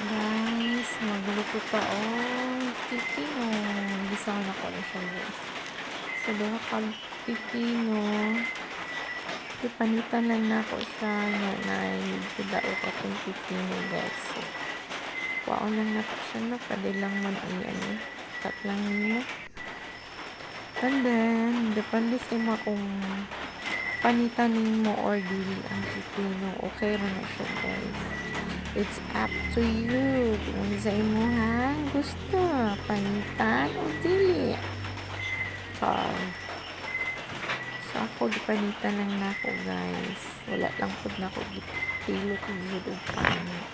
Guys, magluto ta pipino. Gisaw na ko na siya guys. So, doon ka pipino. Ipanitan lang na ko siya nga na idao ka itong pipino guys. So, waon lang na ko siya na. Pwede lang man ang cut lang mo. And then, depende sa mo kung panitanin mo or dili ang pipino. Okay rin na siya guys. It's up to you. Kung sa imuhang gusto, panitan o dili. So ako, gipanitan lang na ako guys. Wala lang po na ako gipilo kung gito panit.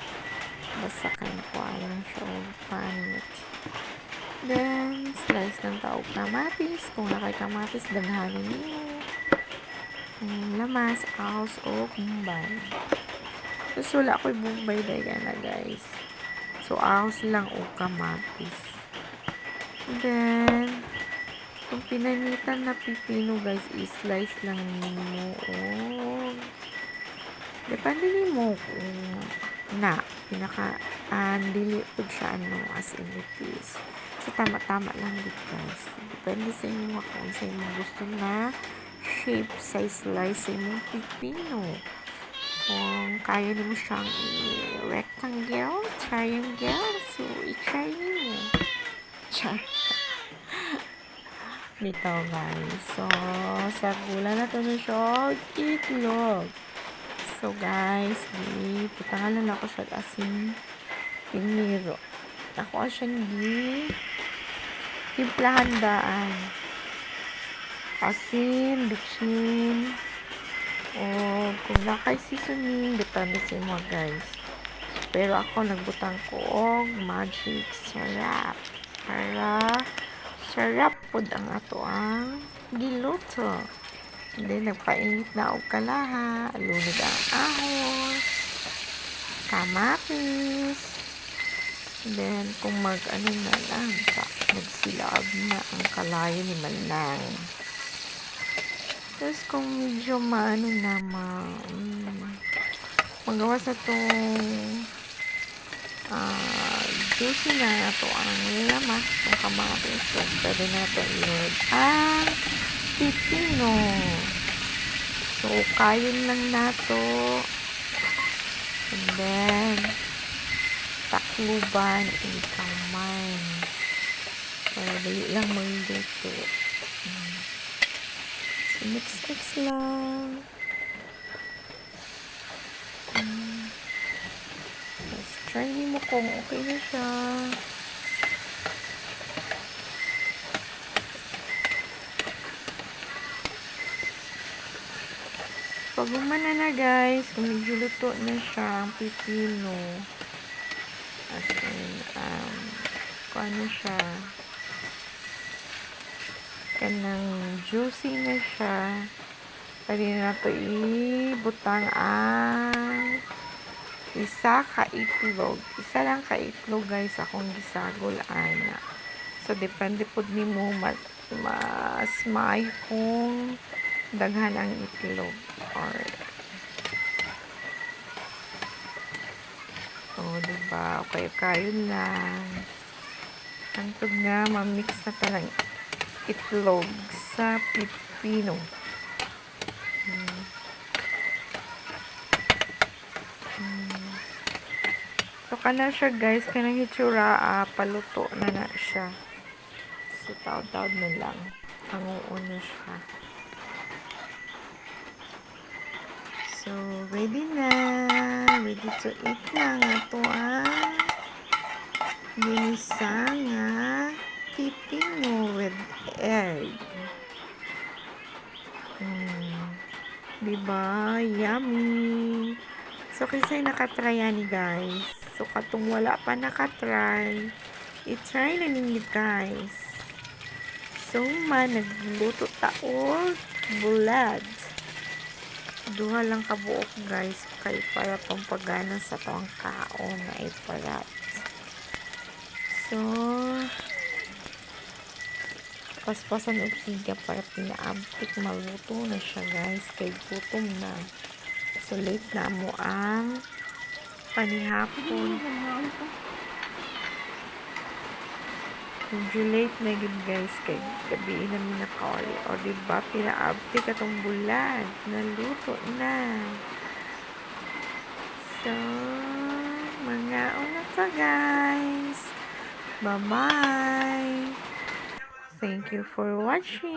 Basta kayo ko lang siya o panit. Then, slice ng taog kamatis. Kung nakay kamatis, daghanan niyo. Lamas, ahos o kumbay. Tapos wala ako'y bumbay dahil na guys. So, ahos lang o kamatis. Then, kung pinanitan na pipino guys, i-slice lang mo. Depende ni mo kung dili po siya as in it is. So, tama-tama lang dito guys. Depende sa inyo kung sa inyo gusto na shape, size, slice sa inyong pipino. Kung kaya mo siyang rectangle, triangle, so i-try niyo. Char. Bitaw guys. So, sa gula na to na siya, itlog. So guys, putangalan ako siya asin piniro. Ako siya timplahan daan. Asin, bitchin, o kung nakay seasoning, depende sa mo guys. Pero ako nagbutang ko magic sarap para sarap pod ang ato ang giluto. And then nagpainit na og kalaha, lunod ang ahos, kamatis. And then kung na lang, magsilab na ang kalayo ni Manang. Tapos kung medyo magawa sa itong juicy na ito ang lamas ng kamatis. So, pwede na ito i-load ang pipino. So, kayon lang na ito. And then, takluban and kamay. Para dali lang magluto. So, mix lang. Try mo kung okay na siya. Pag umana na guys, kung medyo luto na siya ang pipino. As in, kung ano siya, kanang juicy na siya, pwede na ito ibutang ang isa lang ka itlog guys akong gisagol ana. So depende pod nimo mas maayo kung daghan ang itlog or diba okay kayo lang hantod nga ma-mix na talang itlog sa pipino. So, kana siya guys, kanang hitsura, paluto na siya. So, taod-taod na lang. Panguon na siya. So, ready na. Ready to eat na nga ito ang ginisa nga pipino with egg. Diba? Yummy! So, kasi nakatry yan guys. So, katong wala pa nakatry, i-try na ninyo guys. So, nagluto taon, bulad. Duha lang kabuok guys, kay para pampagana sa toang kaon na iparat. So, paspasan og siga para pinaabtik maluto na siya guys, kay gutom na. So, late na mo ang panihapon. Medyo late na yun guys, kay gabi namin nakauli. O diba, pinaabti ka tong bulan. Naluto na. So, mga una to guys. Bye-bye. Thank you for watching.